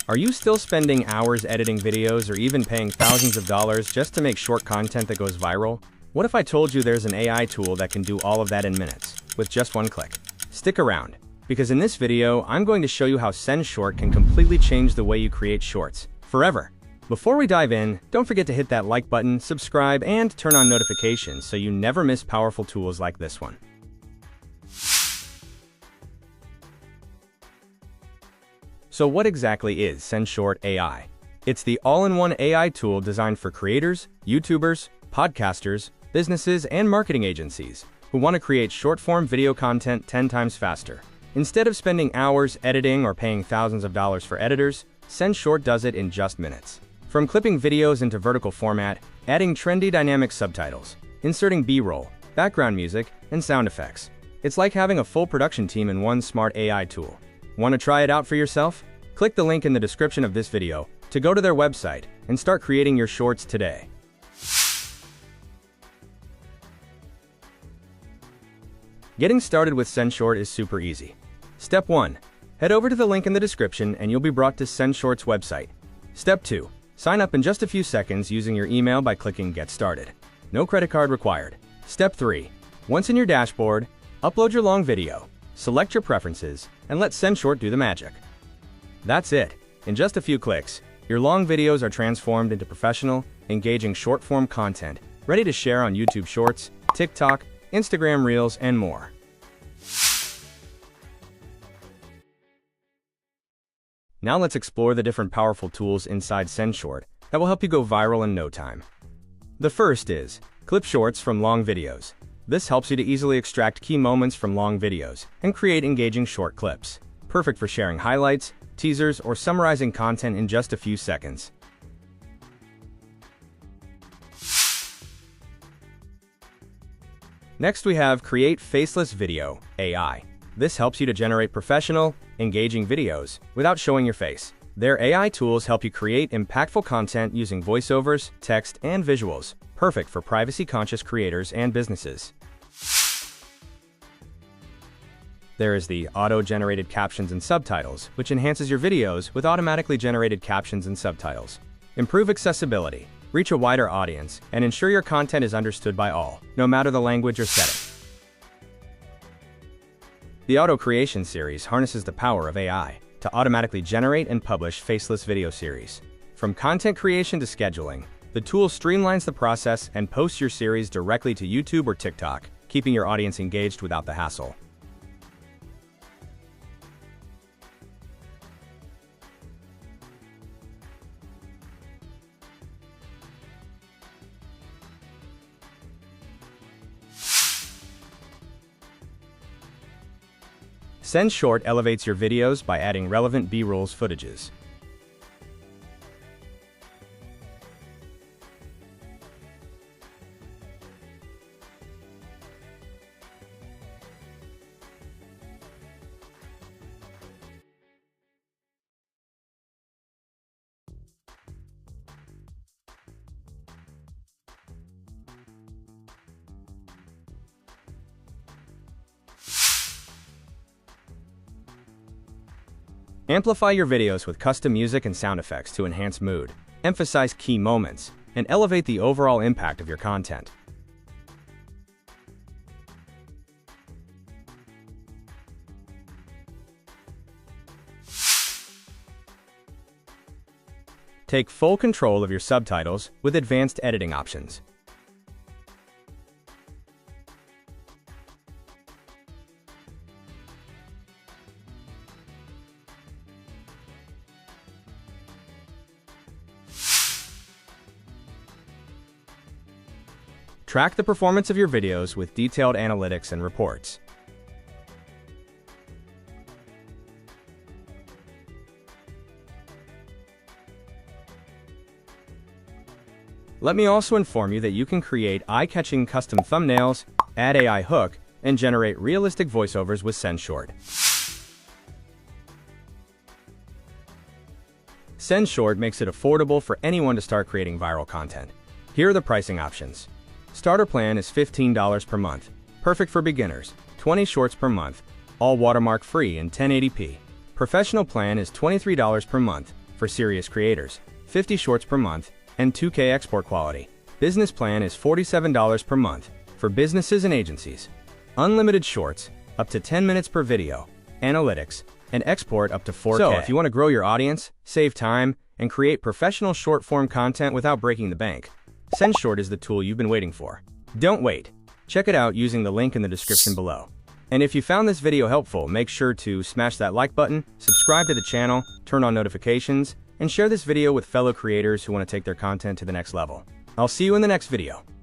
Are you still spending hours editing videos or even paying thousands of dollars just to make short content that goes viral? What if I told you there's an AI tool that can do all of that in minutes, with just one click? Stick around, because in this video, I'm going to show you how SendShort can completely change the way you create shorts, forever. Before we dive in, don't forget to hit that like button, subscribe, and turn on notifications so you never miss powerful tools like this one. So what exactly is SendShort AI? It's the all-in-one AI tool designed for creators, YouTubers, podcasters, businesses, and marketing agencies who want to create short-form video content 10 times faster. Instead of spending hours editing or paying thousands of dollars for editors, SendShort does it in just minutes. From clipping videos into vertical format, adding trendy dynamic subtitles, inserting B-roll, background music, and sound effects. It's like having a full production team in one smart AI tool. Want to try it out for yourself? Click the link in the description of this video to go to their website and start creating your shorts today. Getting started with SendShort is super easy. Step 1. Head over to the link in the description and you'll be brought to SendShort's website. Step 2. Sign up in just a few seconds using your email by clicking Get Started. No credit card required. Step 3. Once in your dashboard, upload your long video, select your preferences, and let SendShort do the magic. That's it. In just a few clicks, your long videos are transformed into professional, engaging short-form content, ready to share on YouTube Shorts, TikTok, Instagram Reels, and more. Now let's explore the different powerful tools inside SendShort that will help you go viral in no time. The first is Clip Shorts from long videos. This helps you to easily extract key moments from long videos and create engaging short clips. Perfect for sharing highlights, teasers, or summarizing content in just a few seconds. Next we have Create Faceless Video AI. This helps you to generate professional, engaging videos without showing your face. Their AI tools help you create impactful content using voiceovers, text, and visuals. Perfect for privacy-conscious creators and businesses. There is the Auto-Generated Captions and Subtitles, which enhances your videos with automatically generated captions and subtitles. Improve accessibility, reach a wider audience, and ensure your content is understood by all, no matter the language or setting. The Auto Creation series harnesses the power of AI to automatically generate and publish faceless video series. From content creation to scheduling, the tool streamlines the process and posts your series directly to YouTube or TikTok, keeping your audience engaged without the hassle. SendShort elevates your videos by adding relevant B-rolls footages. Amplify your videos with custom music and sound effects to enhance mood, emphasize key moments, and elevate the overall impact of your content. Take full control of your subtitles with advanced editing options. Track the performance of your videos with detailed analytics and reports. Let me also inform you that you can create eye-catching custom thumbnails, add AI hook, and generate realistic voiceovers with SendShort. SendShort makes it affordable for anyone to start creating viral content. Here are the pricing options. Starter plan is $15 per month, perfect for beginners, 20 shorts per month, all watermark free in 1080p. Professional plan is $23 per month, for serious creators, 50 shorts per month, and 2K export quality. Business plan is $47 per month for businesses and agencies. Unlimited shorts, up to 10 minutes per video, analytics, and export up to 4K. So if you want to grow your audience, save time, and create professional short-form content without breaking the bank, SendShort is the tool you've been waiting for. Don't wait. Check it out using the link in the description below. And if you found this video helpful, make sure to smash that like button, subscribe to the channel, turn on notifications, and share this video with fellow creators who want to take their content to the next level. I'll see you in the next video.